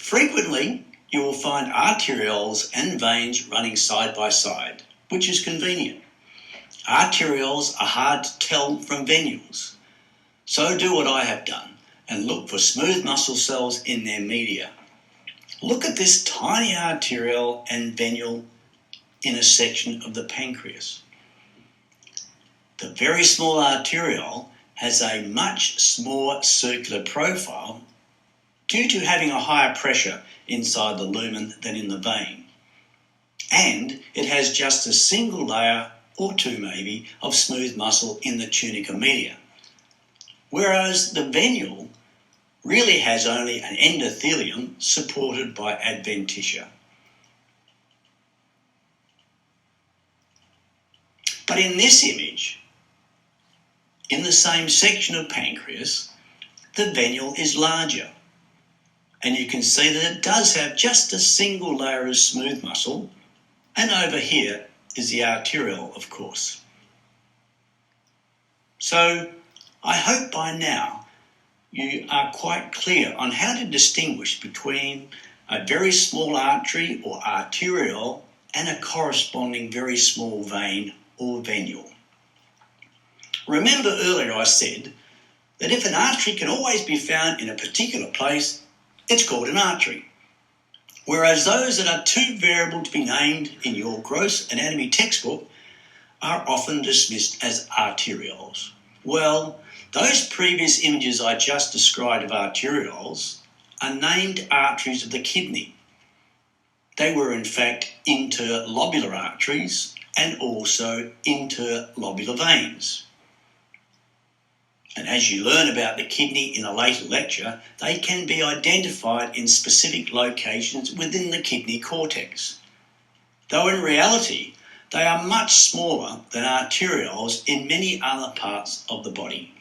Frequently, you will find arterioles and veins running side by side, which is convenient. Arterioles are hard to tell from venules, so do what I have done and look for smooth muscle cells in their media. Look at this tiny arteriole and venule in a section of the pancreas. The very small arteriole has a much smaller circular profile due to having a higher pressure inside the lumen than in the vein. And it has just a single layer, or two maybe, of smooth muscle in the tunica media. Whereas the venule really has only an endothelium supported by adventitia. But in this image, in the same section of pancreas, the venule is larger. And you can see that it does have just a single layer of smooth muscle, and over here is the arteriole, of course. So I hope by now you are quite clear on how to distinguish between a very small artery or arteriole and a corresponding very small vein or venule. Remember earlier I said that if an artery can always be found in a particular place, it's called an artery. Whereas those that are too variable to be named in your gross anatomy textbook are often dismissed as arterioles. Well, those previous images I just described of arterioles are named arteries of the kidney. They were in fact interlobular arteries and also interlobular veins. And as you learn about the kidney in a later lecture, they can be identified in specific locations within the kidney cortex. Though in reality, they are much smaller than arterioles in many other parts of the body.